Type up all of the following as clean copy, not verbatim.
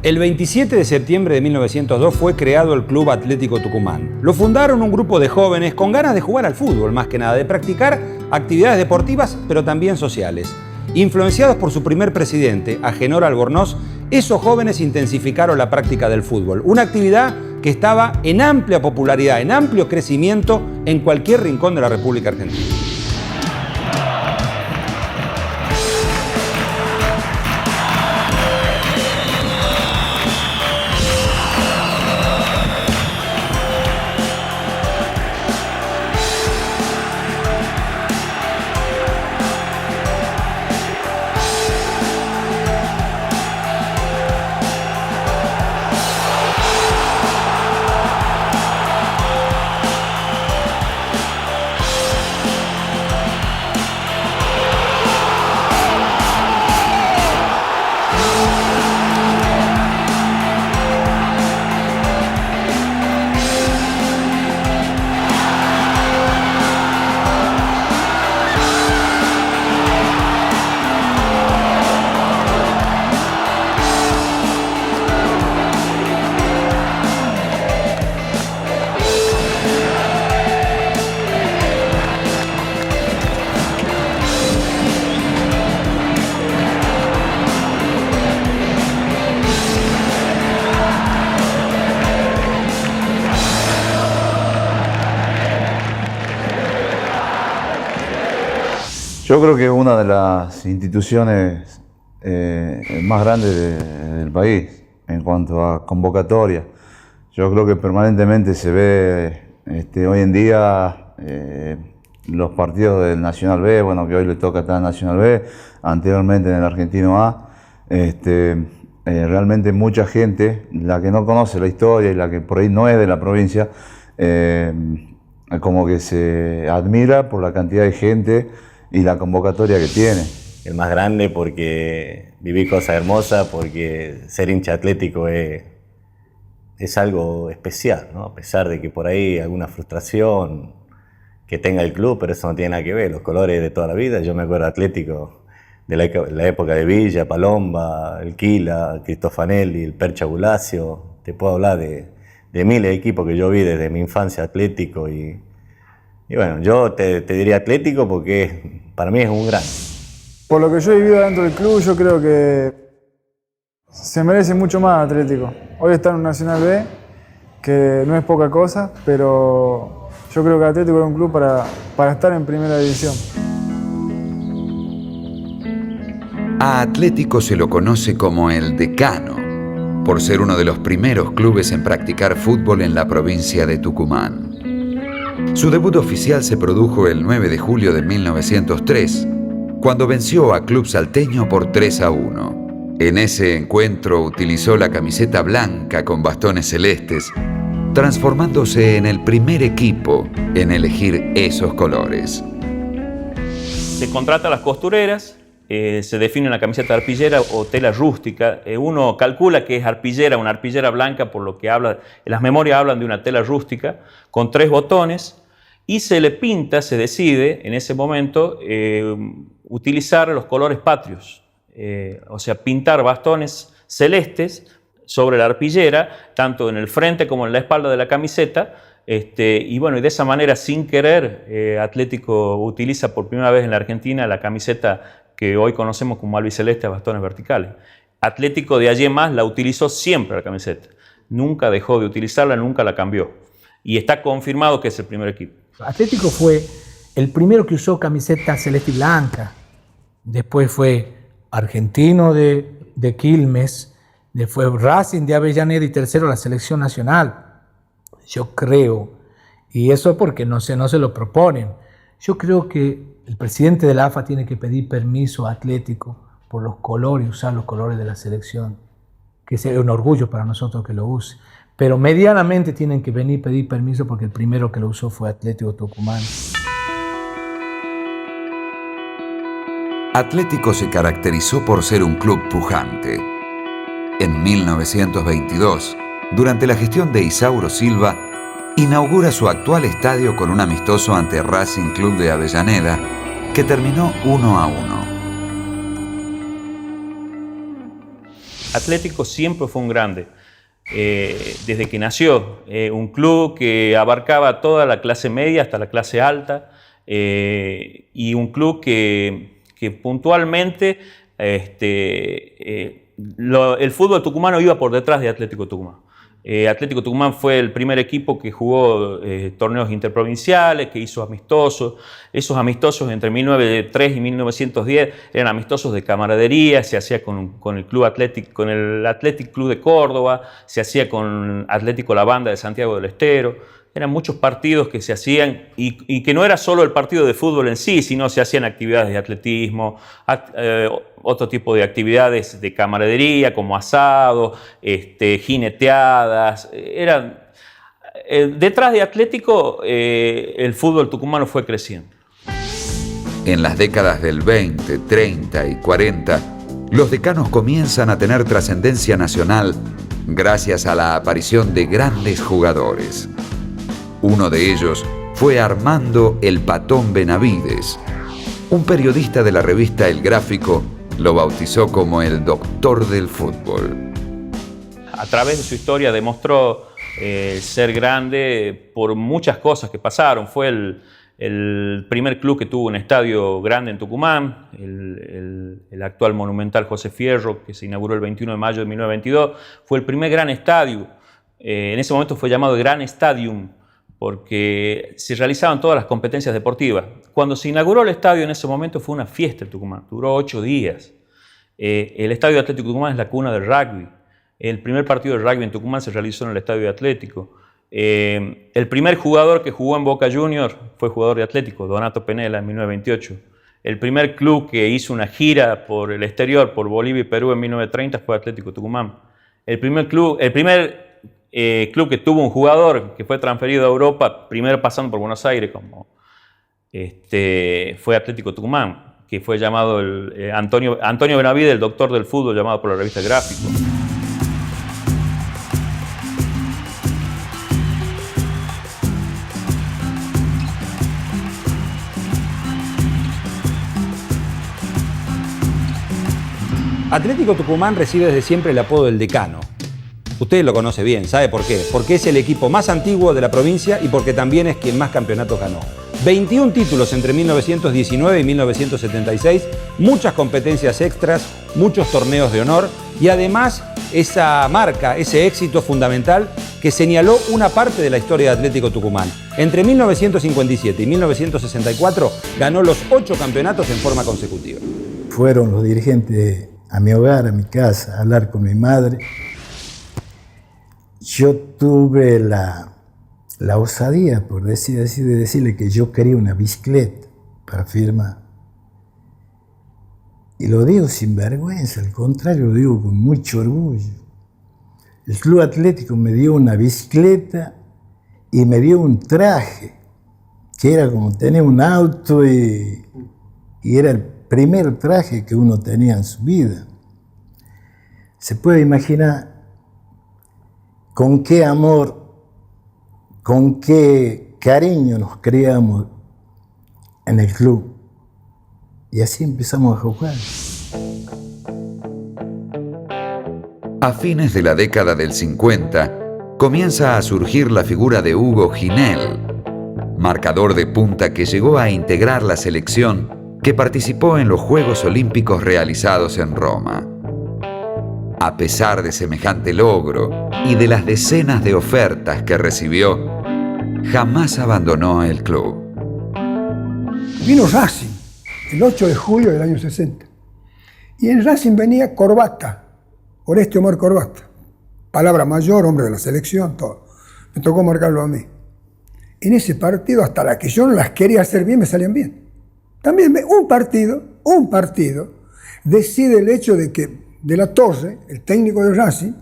El 27 de septiembre de 1902 fue creado el Club Atlético Tucumán. Lo fundaron un grupo de jóvenes con ganas de jugar al fútbol, más que nada, de practicar actividades deportivas, pero también sociales. Influenciados por su primer presidente, Agenor Albornoz, esos jóvenes intensificaron la práctica del fútbol, una actividad que estaba en amplia popularidad, en amplio crecimiento en cualquier rincón de la República Argentina. Yo creo que es una de las instituciones más grandes del país en cuanto a convocatoria. Yo creo que permanentemente se ve hoy en día los partidos del Nacional B, bueno, que hoy le toca estar en Nacional B, anteriormente en el Argentino A. Realmente mucha gente, la que no conoce la historia y la que por ahí no es de la provincia, como que se admira por la cantidad de gente y la convocatoria que tiene. El más grande porque viví cosas hermosas, porque ser hincha atlético es algo especial, ¿no? A pesar de que por ahí alguna frustración que tenga el club, pero eso no tiene nada que ver, los colores de toda la vida. Yo me acuerdo de Atlético de la época de Villa, Palomba, el Quila, Cristofanelli, el Percha Bulacio. Te puedo hablar de miles de equipos que yo vi desde mi infancia, Atlético. Y bueno, yo te diría Atlético porque para mí es un gran. Por lo que yo he vivido dentro del club, yo creo que se merece mucho más Atlético. Hoy está en un Nacional B, que no es poca cosa, pero yo creo que Atlético es un club para estar en primera división. A Atlético se lo conoce como el Decano, por ser uno de los primeros clubes en practicar fútbol en la provincia de Tucumán. Su debut oficial se produjo el 9 de julio de 1903, cuando venció a Club Salteño por 3-1. En ese encuentro utilizó la camiseta blanca con bastones celestes, transformándose en el primer equipo en elegir esos colores. Se contrata a las costureras, se define una camiseta arpillera o tela rústica. Uno calcula que es arpillera, una arpillera blanca, por lo que las memorias hablan de una tela rústica con 3 botones, y se le pinta, se decide en ese momento utilizar los colores patrios, o sea, pintar bastones celestes sobre la arpillera, tanto en el frente como en la espalda de la camiseta. Y bueno, y de esa manera, sin querer, Atlético utiliza por primera vez en la Argentina la camiseta que hoy conocemos como albiceleste a bastones verticales. Atlético de allí en más la utilizó siempre la camiseta. Nunca dejó de utilizarla, nunca la cambió. Y está confirmado que es el primer equipo. Atlético fue el primero que usó camiseta celeste y blanca. Después fue Argentino de Quilmes, después Racing de Avellaneda y tercero la selección nacional. Yo creo, y eso porque no se lo proponen, yo creo que el presidente de la AFA tiene que pedir permiso a Atlético por los colores, usar los colores de la selección, que es un orgullo para nosotros que lo use. Pero medianamente tienen que venir a pedir permiso porque el primero que lo usó fue Atlético Tucumán. Atlético se caracterizó por ser un club pujante. En 1922, durante la gestión de Isauro Silva, inaugura su actual estadio con un amistoso ante Racing Club de Avellaneda, que terminó 1-1. Atlético siempre fue un grande. Desde que nació, un club que abarcaba toda la clase media hasta la clase alta, y un club que puntualmente el fútbol tucumano iba por detrás de Atlético Tucumán. Atlético Tucumán fue el primer equipo que jugó torneos interprovinciales, que hizo amistosos. Esos amistosos entre 1903 y 1910 eran amistosos de camaradería, se hacía con el Club Atlético, con el Athletic Club de Córdoba, se hacía con Atlético La Banda de Santiago del Estero. Eran muchos partidos que se hacían y que no era solo el partido de fútbol en sí, sino se hacían actividades de atletismo, otro tipo de actividades de camaradería como asado, jineteadas. Detrás de Atlético el fútbol tucumano fue creciendo. En las décadas del 20, 30 y 40, los decanos comienzan a tener trascendencia nacional gracias a la aparición de grandes jugadores. Uno de ellos fue Armando El Patón Benavides. Un periodista de la revista El Gráfico lo bautizó como el doctor del fútbol. A través de su historia demostró ser grande por muchas cosas que pasaron. Fue el primer club que tuvo un estadio grande en Tucumán, el actual Monumental José Fierro, que se inauguró el 21 de mayo de 1922. Fue el primer gran estadio. En ese momento fue llamado Gran Stadium, porque se realizaban todas las competencias deportivas. Cuando se inauguró el estadio en ese momento fue una fiesta en Tucumán, duró 8 días. El Estadio de Atlético Tucumán es la cuna del rugby. El primer partido de rugby en Tucumán se realizó en el Estadio de Atlético. El primer jugador que jugó en Boca Juniors fue jugador de Atlético, Donato Penela, en 1928. El primer club que hizo una gira por el exterior, por Bolivia y Perú en 1930 fue Atlético Tucumán. El primer club que tuvo un jugador que fue transferido a Europa, primero pasando por Buenos Aires, fue Atlético Tucumán, que fue llamado Antonio Benavides, el doctor del fútbol, llamado por la revista El Gráfico. Atlético Tucumán recibe desde siempre el apodo del Decano. Usted lo conoce bien, ¿sabe por qué? Porque es el equipo más antiguo de la provincia y porque también es quien más campeonatos ganó. 21 títulos entre 1919 y 1976, muchas competencias extras, muchos torneos de honor y además esa marca, ese éxito fundamental que señaló una parte de la historia de Atlético Tucumán. Entre 1957 y 1964 ganó los 8 campeonatos en forma consecutiva. Fueron los dirigentes a mi hogar, a mi casa, a hablar con mi madre. Yo tuve la osadía, por decir así, de decirle que yo quería una bicicleta para firmar. Y lo digo sin vergüenza, al contrario, lo digo con mucho orgullo. El Club Atlético me dio una bicicleta y me dio un traje, que era como tener un auto y era el primer traje que uno tenía en su vida. Se puede imaginar con qué amor, con qué cariño nos criamos en el club. Y así empezamos a jugar. A fines de la década del 50, comienza a surgir la figura de Hugo Ginel, marcador de punta que llegó a integrar la selección que participó en los Juegos Olímpicos realizados en Roma. A pesar de semejante logro y de las decenas de ofertas que recibió, jamás abandonó el club. Vino Racing el 8 de julio del año 60. Y en Racing venía Corbata, Oreste Omar Corbata. Palabra mayor, hombre de la selección, todo. Me tocó marcarlo a mí. En ese partido, hasta las que yo no las quería hacer bien, me salían bien. También un partido, decide el hecho de que De la Torre, el técnico de Racing,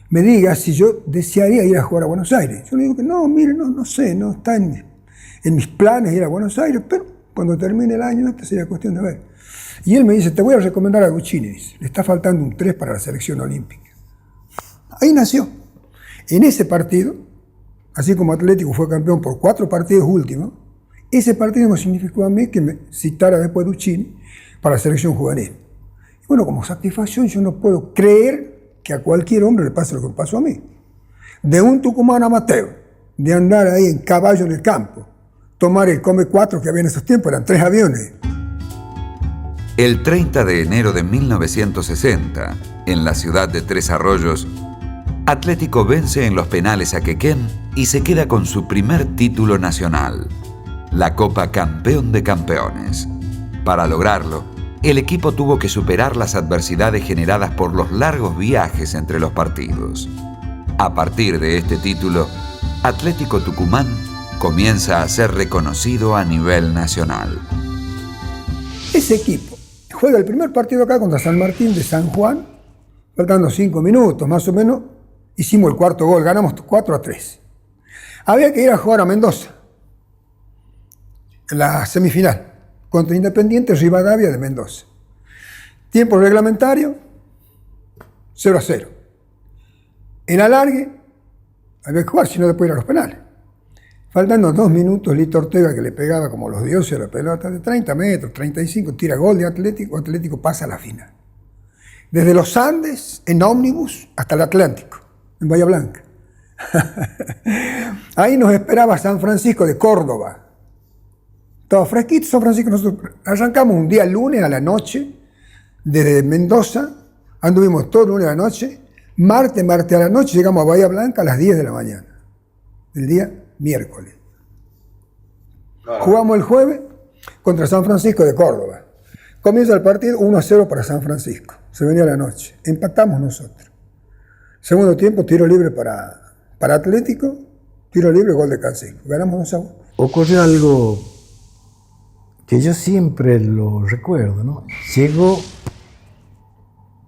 me diga si yo desearía ir a jugar a Buenos Aires. Yo le digo que no, mire, no sé, no está en mis planes ir a Buenos Aires, pero cuando termine el año, esta sería cuestión de ver. Y él me dice, te voy a recomendar a Guccini, dice, le está faltando un 3 para la selección olímpica. Ahí nació. En ese partido, así como Atlético fue campeón por 4 partidos últimos, ese partido me significó a mí que me citara después Guccini para la selección juvenil. Y bueno, como satisfacción yo no puedo creer que a cualquier hombre le pase lo que me pasó a mí. De un Tucumán amateur, de andar ahí en caballo en el campo, tomar el Come 4 que había en esos tiempos, eran 3 aviones. El 30 de enero de 1960, en la ciudad de Tres Arroyos, Atlético vence en los penales a Quequén y se queda con su primer título nacional, la Copa Campeón de Campeones. Para lograrlo, el equipo tuvo que superar las adversidades generadas por los largos viajes entre los partidos. A partir de este título, Atlético Tucumán comienza a ser reconocido a nivel nacional. Ese equipo juega el primer partido acá contra San Martín de San Juan, faltando 5 minutos más o menos, hicimos el cuarto gol, ganamos 4-3. Había que ir a jugar a Mendoza, en la semifinal, contra Independiente Rivadavia de Mendoza. Tiempo reglamentario, 0-0. En alargue, había que jugar, si no después ir a los penales. Faltando 2 minutos, Lito Ortega, que le pegaba como los dioses a la pelota, de 30 metros, 35, tira gol de Atlético, Atlético pasa a la final. Desde los Andes, en ómnibus, hasta el Atlántico, en Bahía Blanca. Ahí nos esperaba San Francisco de Córdoba. Estaba fresquito San Francisco. Nosotros arrancamos un día lunes a la noche, desde Mendoza, anduvimos todo el lunes a la noche, martes a la noche, llegamos a Bahía Blanca a las 10 de la mañana, del día miércoles. Jugamos el jueves contra San Francisco de Córdoba. Comienza el partido 1-0 para San Francisco. Se venía la noche. Empatamos nosotros. Segundo tiempo, tiro libre para Atlético, tiro libre, gol de Canseco. Ganamos 2-1. Ocurrió algo que yo siempre lo recuerdo, ¿no? Llegó,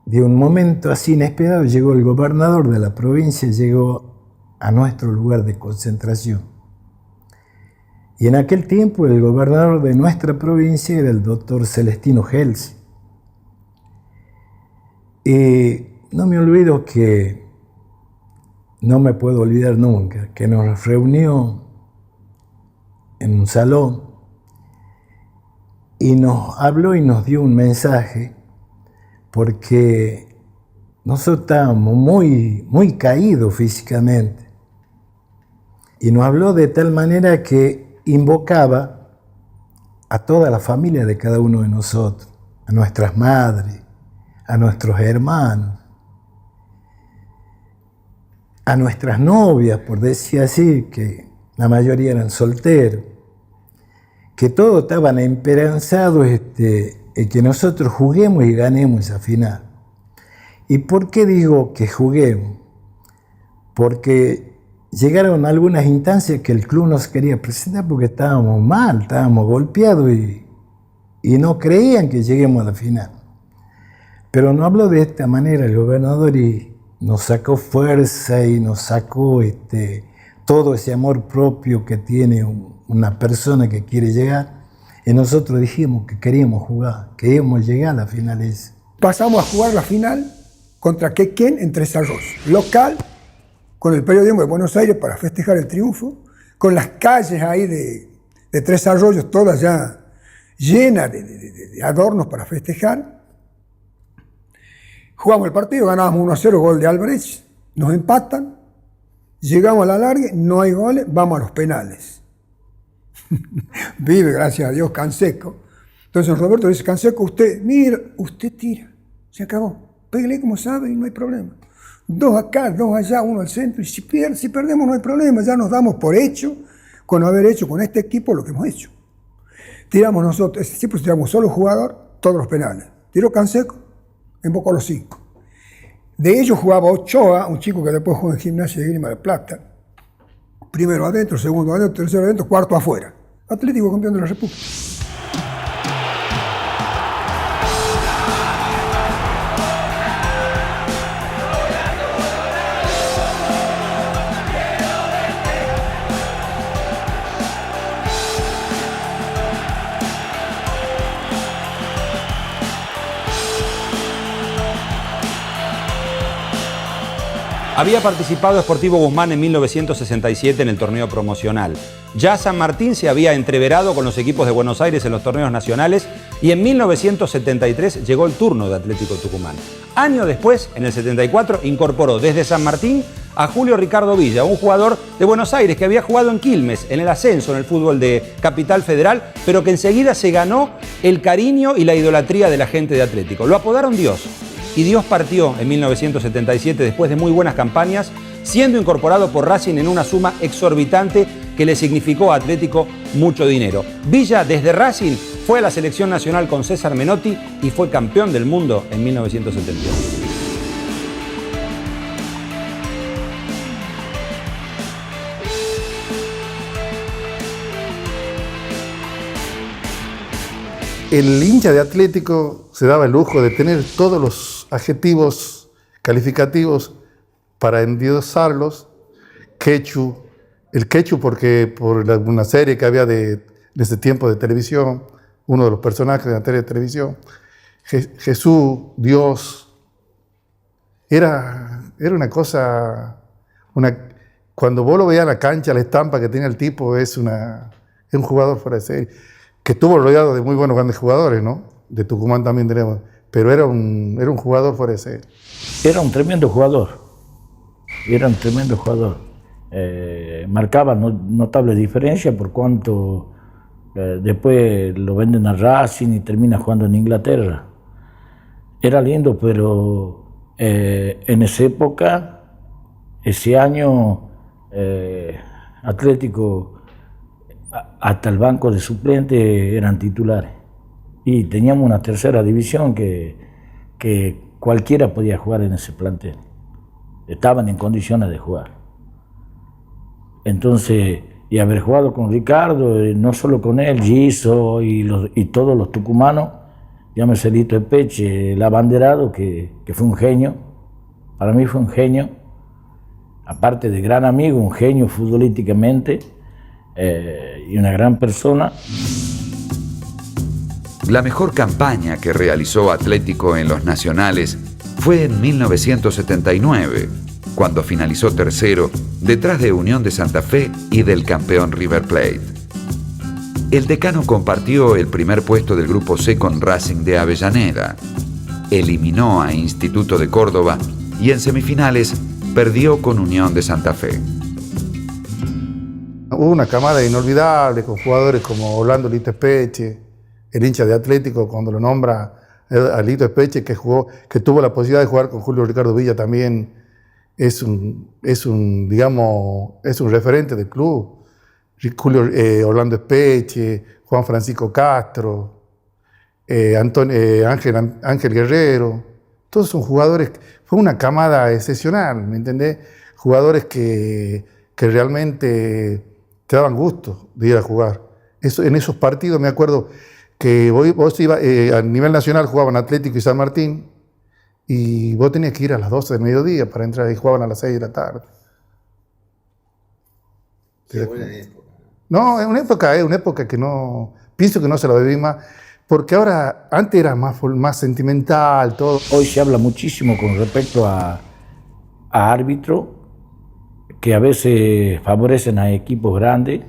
de un momento así inesperado, llegó el gobernador de la provincia, llegó a nuestro lugar de concentración. Y en aquel tiempo el gobernador de nuestra provincia era el doctor Celestino Gelsi. Y no me olvido que, no me puedo olvidar nunca, que nos reunió en un salón y nos habló y nos dio un mensaje, porque nosotros estábamos muy caídos físicamente. Y nos habló de tal manera que invocaba a toda la familia de cada uno de nosotros, a nuestras madres, a nuestros hermanos, a nuestras novias, por decir así, que la mayoría eran solteros, que todos estaban esperanzados en que nosotros juguemos y ganemos esa final. ¿Y por qué digo que juguemos? Porque llegaron algunas instancias que el club no se quería presentar porque estábamos mal, estábamos golpeados y no creían que lleguemos a la final. Pero no habló de esta manera el gobernador y nos sacó fuerza y nos sacó todo ese amor propio que tiene una persona que quiere llegar. Y nosotros dijimos que queríamos jugar, queríamos llegar a la final esa. Pasamos a jugar la final contra Quequén en Tres Arroyos, local, con el periodismo de Buenos Aires para festejar el triunfo, con las calles ahí de Tres Arroyos todas ya llenas de adornos para festejar. Jugamos el partido, ganábamos 1-0, gol de Albrecht, nos empatan, llegamos a la larga, no hay goles, vamos a los penales. Vive, gracias a Dios, Canseco. Entonces Roberto dice, Canseco, usted, mira, usted tira, se acabó, pégale como sabe y no hay problema. 2 acá, 2 allá, 1 al centro, y si perdemos no hay problema, ya nos damos por hecho con haber hecho con este equipo lo que hemos hecho. Tiramos nosotros, este equipo tiramos solo jugador, todos los penales. Tiró Canseco, embocó los 5. De ellos jugaba Ochoa, un chico que después jugó en Gimnasia de Grima de Plata. Primero adentro, segundo adentro, tercero adentro, cuarto afuera. Atlético campeón de la República. Había participado Sportivo Guzmán en 1967 en el torneo promocional. Ya San Martín se había entreverado con los equipos de Buenos Aires en los torneos nacionales y en 1973 llegó el turno de Atlético Tucumán. Año después, en el 74, incorporó desde San Martín a Julio Ricardo Villa, un jugador de Buenos Aires que había jugado en Quilmes, en el ascenso en el fútbol de Capital Federal, pero que enseguida se ganó el cariño y la idolatría de la gente de Atlético. Lo apodaron Dios. Y Dios partió en 1977 después de muy buenas campañas, siendo incorporado por Racing en una suma exorbitante que le significó a Atlético mucho dinero. Villa, desde Racing, fue a la selección nacional con César Menotti y fue campeón del mundo en 1978. El hincha de Atlético se daba el lujo de tener todos los adjetivos calificativos para endiosarlos. Quechu, el Quechu porque por una serie que había de ese tiempo de televisión, uno de los personajes de la serie de televisión, Jesús, Dios, era una cosa, cuando vos lo veías en la cancha, la estampa que tenía el tipo es un jugador fuera de serie, que estuvo rodeado de muy buenos grandes jugadores, ¿no? De Tucumán también tenemos, pero era un jugador fuera de serie. Era un tremendo jugador, marcaba notable diferencia por cuanto después lo venden a Racing y termina jugando en Inglaterra. Era lindo, pero en esa época, ese año, Atlético, hasta el banco de suplentes eran titulares. Y teníamos una tercera división que cualquiera podía jugar en ese plantel. Estaban en condiciones de jugar. Entonces, y haber jugado con Ricardo, no solo con él, Giso y todos los tucumanos, llámese Lito Espeche, el abanderado, que fue un genio. Para mí fue un genio. Aparte de gran amigo, un genio futbolísticamente. Y una gran persona. La mejor campaña que realizó Atlético en los nacionales fue en 1979, cuando finalizó tercero detrás de Unión de Santa Fe y del campeón River Plate. El decano compartió el primer puesto del Grupo C con Racing de Avellaneda, eliminó a Instituto de Córdoba y en semifinales perdió con Unión de Santa Fe. Hubo una camada inolvidable con jugadores como Orlando Lito Espeche, el hincha de Atlético cuando lo nombra a Lito Espeche, que tuvo la posibilidad de jugar con Julio Ricardo Villa también, es un referente del club. Orlando Espeche, Juan Francisco Castro, Ángel Guerrero, todos son jugadores, fue una camada excepcional, ¿me entendés? Jugadores que realmente te daban gusto de ir a jugar. En esos partidos me acuerdo que vos ibas, a nivel nacional jugaban Atlético y San Martín, y vos tenías que ir a las 12 del mediodía para entrar, y jugaban a las 6 de la tarde. Qué buena época. No, es una época que no, pienso que no se la viví más, porque antes era más sentimental, todo. Hoy se habla muchísimo con respecto a árbitros que a veces favorecen a equipos grandes